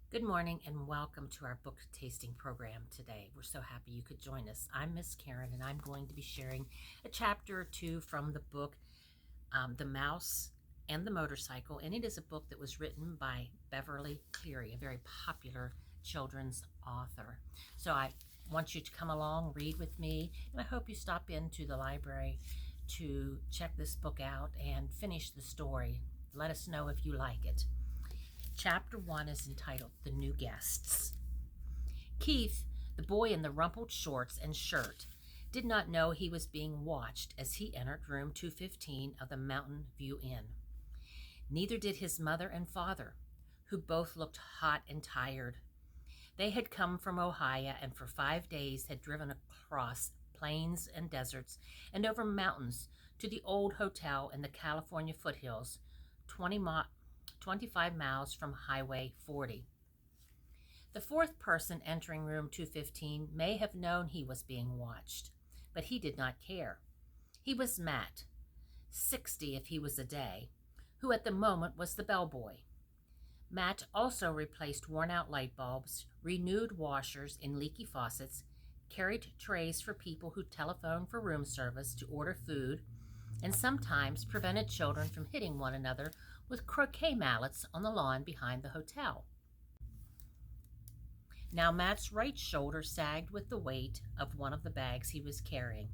Good morning and welcome to our book tasting program today. We're so happy you could join us. I'm Miss Karen and I'm going to be sharing a chapter or two from the book The Mouse and the Motorcycle, and it is a book that was written by Beverly Cleary, a very popular children's author. So I want you to come along, read with me, and I hope you stop into the library to check this book out and finish the story. Let us know if you like it. Chapter 1 is entitled The New Guests. Keith, the boy in the rumpled shorts and shirt, did not know he was being watched as he entered room 215 of the Mountain View Inn. Neither did his mother and father, who both looked hot and tired. They had come from Ohio and for 5 days had driven across plains and deserts and over mountains to the old hotel in the California foothills, 25 miles from Highway 40. The fourth person entering room 215 may have known he was being watched, but he did not care. He was Matt, 60 if he was a day, who at the moment was the bellboy. Matt also replaced worn-out light bulbs, renewed washers in leaky faucets, carried trays for people who telephoned for room service to order food, and sometimes prevented children from hitting one another with croquet mallets on the lawn behind the hotel. Now Matt's right shoulder sagged with the weight of one of the bags he was carrying.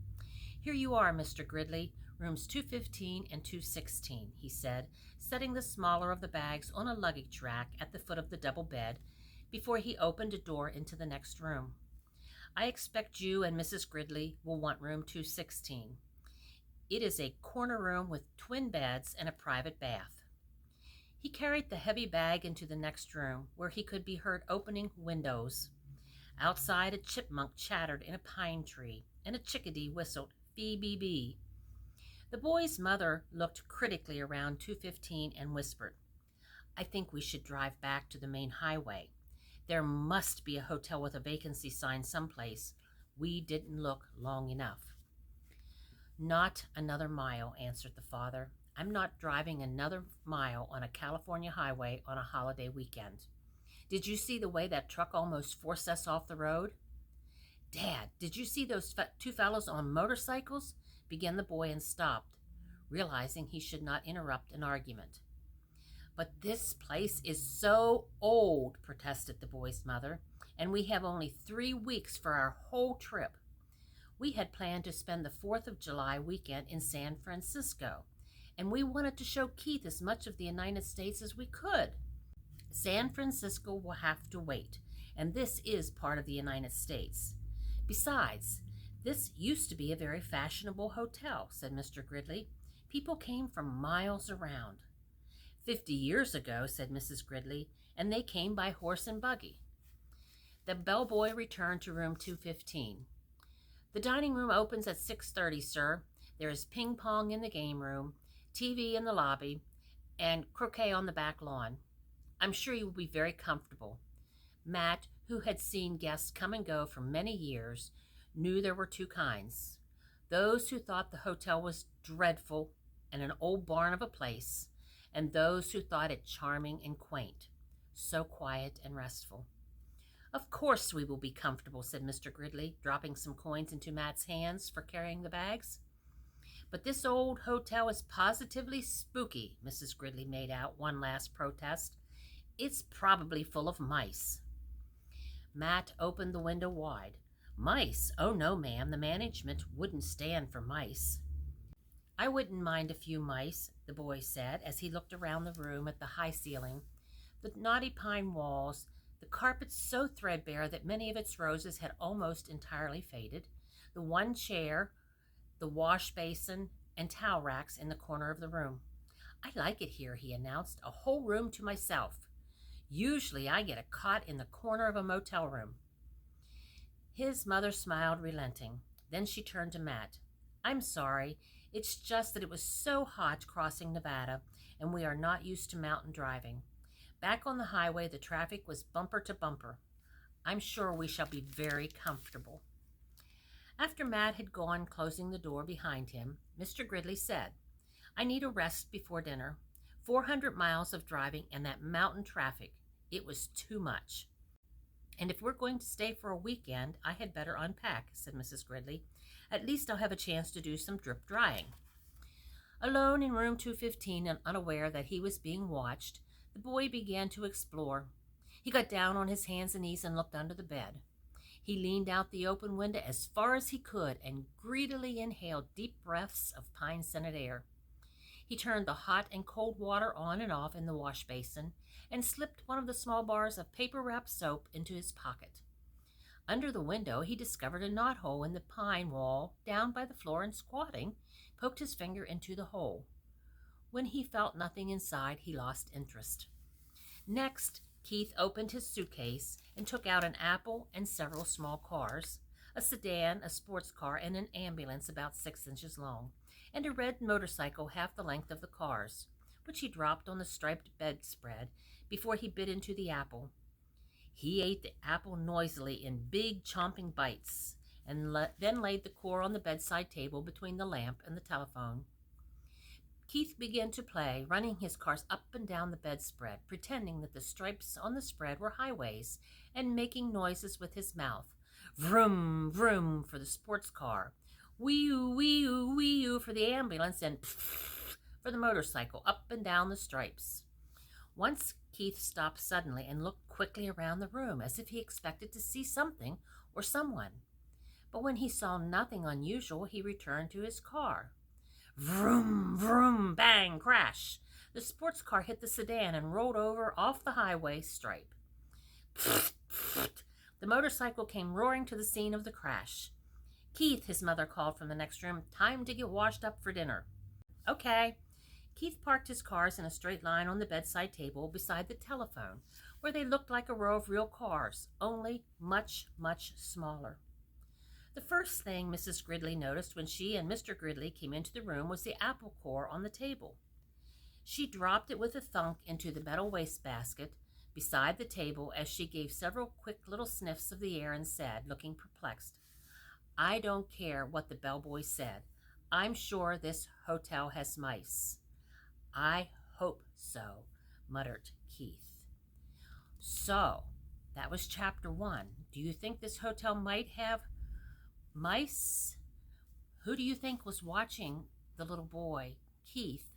"Here you are, Mr. Gridley, rooms 215 and 216, he said, setting the smaller of the bags on a luggage rack at the foot of the double bed before he opened a door into the next room. "I expect you and Mrs. Gridley will want room 216. It is a corner room with twin beds and a private bath." He carried the heavy bag into the next room, where he could be heard opening windows. Outside, a chipmunk chattered in a pine tree, and a chickadee whistled, "Fee-bee-bee." The boy's mother looked critically around 215 and whispered, "I think we should drive back to the main highway. There must be a hotel with a vacancy sign someplace. We didn't look long enough." "Not another mile," answered the father. "I'm not driving another mile on a California highway on a holiday weekend. Did you see the way that truck almost forced us off the road?" "Dad, did you see those two fellows on motorcycles?" began the boy and stopped, realizing he should not interrupt an argument. "But this place is so old," protested the boy's mother, "and we have only 3 weeks for our whole trip. We had planned to spend the 4th of July weekend in San Francisco, and we wanted to show Keith as much of the United States as we could. San Francisco will have to wait, and this is part of the United States. Besides, this used to be a very fashionable hotel," said Mr. Gridley. "People came from miles around." "50 years ago," said Mrs. Gridley, "and they came by horse and buggy." The bellboy returned to room 215. "The dining room opens at 6:30, sir. There is ping pong in the game room, TV in the lobby, and croquet on the back lawn. I'm sure you will be very comfortable." Matt, who had seen guests come and go for many years, knew there were two kinds: those who thought the hotel was dreadful and an old barn of a place, and those who thought it charming and quaint, so quiet and restful. "Of course we will be comfortable," said Mr. Gridley, dropping some coins into Matt's hands for carrying the bags. "But this old hotel is positively spooky," Mrs. Gridley made out one last protest. "It's probably full of mice." Matt opened the window wide. "Mice? Oh no, ma'am, the management wouldn't stand for mice." "I wouldn't mind a few mice," the boy said as he looked around the room at the high ceiling, the knotty pine walls, the carpet so threadbare that many of its roses had almost entirely faded, the one chair, the wash basin, and towel racks in the corner of the room. "I like it here," he announced, "a whole room to myself. Usually I get a cot in the corner of a motel room." His mother smiled, relenting. Then she turned to Matt. "I'm sorry. It's just that it was so hot crossing Nevada, and we are not used to mountain driving. Back on the highway, the traffic was bumper to bumper. I'm sure we shall be very comfortable." After Matt had gone, closing the door behind him, Mr. Gridley said, "I need a rest before dinner. 400 miles of driving and that mountain traffic. It was too much. "And if we're going to stay for a weekend, I had better unpack," said Mrs. Gridley. "At least I'll have a chance to do some drip drying." Alone in room 215 and unaware that he was being watched, the boy began to explore. He got down on his hands and knees and looked under the bed. He leaned out the open window as far as he could and greedily inhaled deep breaths of pine-scented air. He turned the hot and cold water on and off in the wash basin and slipped one of the small bars of paper-wrapped soap into his pocket. Under the window, he discovered a knothole in the pine wall down by the floor and, squatting, poked his finger into the hole. When he felt nothing inside, he lost interest. Next, Keith opened his suitcase and took out an apple and several small cars, a sedan, a sports car, and an ambulance about 6 inches long, and a red motorcycle half the length of the cars, which he dropped on the striped bedspread before he bit into the apple. He ate the apple noisily in big chomping bites, and then laid the core on the bedside table between the lamp and the telephone. Keith began to play, running his cars up and down the bedspread, pretending that the stripes on the spread were highways, and making noises with his mouth. Vroom, vroom for the sports car, wee-oo, wee-oo, wee-oo for the ambulance, and pfft for the motorcycle, up and down the stripes. Once Keith stopped suddenly and looked quickly around the room, as if he expected to see something or someone. But when he saw nothing unusual, he returned to his car. Vroom, vroom, bang, crash. The sports car hit the sedan and rolled over off the highway stripe. Pfft, pfft. The motorcycle came roaring to the scene of the crash. "Keith," his mother called from the next room, "time to get washed up for dinner." "Okay." Keith parked his cars in a straight line on the bedside table beside the telephone, where they looked like a row of real cars, only much, much smaller. The first thing Mrs. Gridley noticed when she and Mr. Gridley came into the room was the apple core on the table. She dropped it with a thunk into the metal wastebasket beside the table as she gave several quick little sniffs of the air and said, looking perplexed, "I don't care what the bellboy said. I'm sure this hotel has mice." "I hope so," muttered Keith. So, that was chapter 1. Do you think this hotel might have mice? Who do you think was watching the little boy, Keith,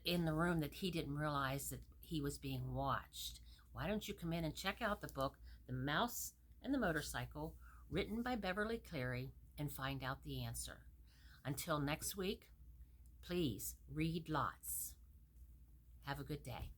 in the room that he didn't realize that he was being watched? Why don't you come in and check out the book, The Mouse and the Motorcycle, written by Beverly Cleary, and find out the answer. Until next week, please read lots. Have a good day.